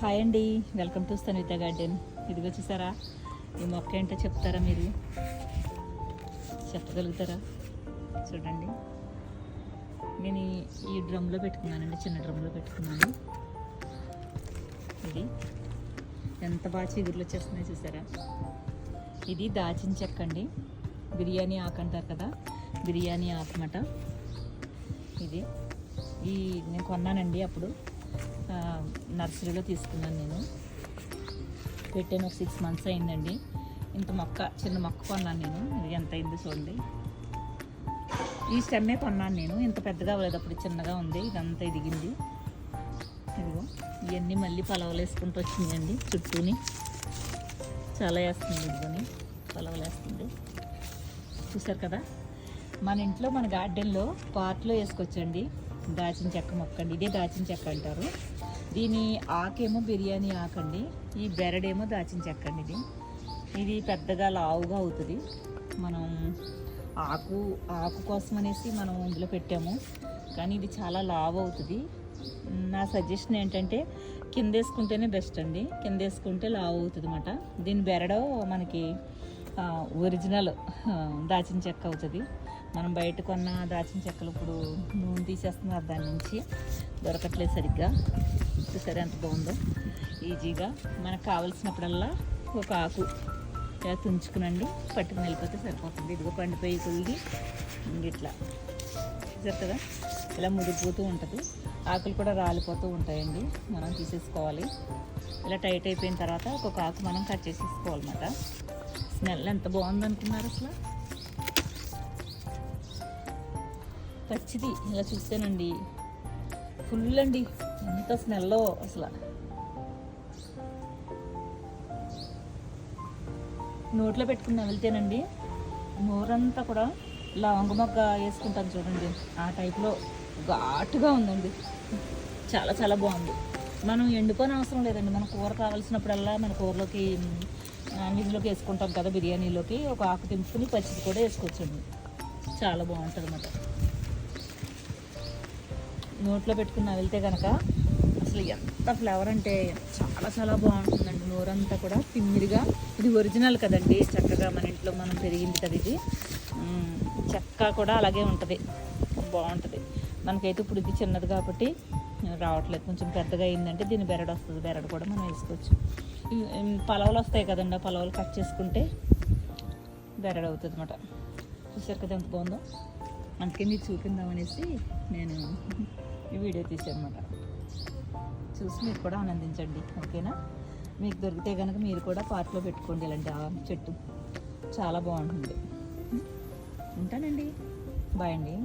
Hi అండి, welcome to స్తన్విత garden. ఇదిగో చూసారా, ఈ మొక్క ఏంటో చెప్తారా? మీరు చెప్పగలుగుతారా? చూడండి, నేను ఈ డ్రమ్లో పెట్టుకున్నానండి, చిన్న డ్రమ్లో పెట్టుకున్నాను. ఇది ఎంత బాగా చిగురులు వచ్చేస్తున్నాయి చూసారా. ఇది దాచిన చెక్క అండి, బిర్యానీ ఆకు అంటారు కదా, బిర్యానీ ఆకు అన్నమాట. ఇది నేను కొన్నానండి, అప్పుడు నర్సరీలో తీసుకున్నాను. నేను పెట్టాను, ఒక 6 months అయిందండి. ఇంత మొక్క, చిన్న మొక్క కొన్నాను నేను. ఇది ఎంత అయింది చూడండి. ఈ స్టెమ్మే కొన్నాను నేను, ఇంత పెద్దగా అవ్వలేదు, అప్పుడు చిన్నగా ఉంది. ఇదంతా ఎదిగింది. ఇదిగో ఇవన్నీ మళ్ళీ పలవలు వేసుకుంటూ వచ్చిందండి, చుట్టూని చాలా వేస్తుంది. ఇదిగోని పలవలు వేస్తుంది, చూసారు కదా. మన ఇంట్లో, మన గార్డెన్లో పార్ట్లో వేసుకోవచ్చండి దాచిన చెక్క మొక్క అండి. ఇదే దాచిన చెక్క అంటారు. దీని ఆకేమో బిర్యానీ ఆకండి, ఈ బెరడేమో దాచిన చెక్క అండి. ఇది పెద్దగా లావుగా అవుతుంది. మనం ఆకు కోసం అనేసి మనం ఇందులో పెట్టాము, కానీ ఇది చాలా లావు అవుతుంది. నా సజెషన్ ఏంటంటే కింద వేసుకుంటేనే బెస్ట్ అండి, కింద వేసుకుంటే లావు అవుతుంది అన్నమాట. దీని బెరడ మనకి ఒరిజినల్ దాచిన చెక్క అవుతుంది. మనం బయట కొన్న దాచిన చెక్కలు ఇప్పుడు నూనె తీసేస్తున్నారు, దాని నుంచి దొరకట్లేదు సరిగ్గా. సరే, ఎంత బాగుందో. ఈజీగా మనకు కావలసినప్పుడల్లా ఒక ఆకు ఇలా తుంచుకునండి, పట్టుకుని వెళ్ళిపోతే సరిపోతుంది. ఇదిగో పండిపోయి కొలిగి ఇట్లా చూసారు కదా, ఇలా ముదిరిపోతూ ఉంటుంది. ఆకులు కూడా రాలిపోతూ ఉంటాయండి, మనం తీసేసుకోవాలి. ఇలా టైట్ అయిపోయిన తర్వాత ఒక్కొక్క ఆకు మనం కట్ చేసేసుకోవాలన్నమాట. స్మెల్ ఎంత బాగుంది అనుకున్నారు అసలు. పచ్చిది ఇలా చూస్తేనండి ఫుల్ అండి, ఎంత స్మెల్లో అసలు. నోట్లో పెట్టుకుని వెళ్తేనండి నోరంతా కూడా లవంగ మొగ్గ వేసుకుంటాను చూడండి, ఆ టైప్లో ఘాటుగా ఉందండి. చాలా చాలా బాగుంది. మనం ఎండుకొని అవసరం లేదండి, మన కూర కావాల్సినప్పుడల్లా మన కూరలోకి, నీళ్ళలోకి వేసుకుంటాం కదా, బిర్యానీలోకి ఒక ఆకు తెంపుకుని పచ్చిది కూడా వేసుకోవచ్చండి. చాలా బాగుంటుంది అన్నమాట. నోట్లో పెట్టుకుని వెళ్తే కనుక అసలు ఎంత ఫ్లేవర్ అంటే చాలా చాలా బాగుంటుందండి. నోరంతా కూడా తిమ్మిరిగా. ఇది ఒరిజినల్ కదండి, చక్కగా మన ఇంట్లో మనం పెరిగింది కదా ఇది. చెక్క కూడా అలాగే ఉంటుంది, బాగుంటుంది. మనకైతే ఇప్పుడు ఇది చిన్నది కాబట్టి రావట్లేదు, కొంచెం పెద్దగా అయిందంటే దీని బెరడు వస్తుంది. బెరడు కూడా మనం వేసుకోవచ్చు. పలవలు వస్తాయి కదండి, ఆ పలవలు కట్ చేసుకుంటే బెరడు అవుతుంది అన్నమాట. చూసారు కదా ఎంత బాగుందో. అందుకే మీకు చూపిందామనేసి నేను ఈ వీడియో తీసాను అన్నమాట. చూసి మీరు కూడా ఆనందించండి, ఓకేనా. మీకు దొరికితే కనుక మీరు కూడా పార్ట్లో పెట్టుకోండి ఇలాంటి చెట్టు, చాలా బాగుంటుంది. ఉంటానండి, బాయ్ అండి.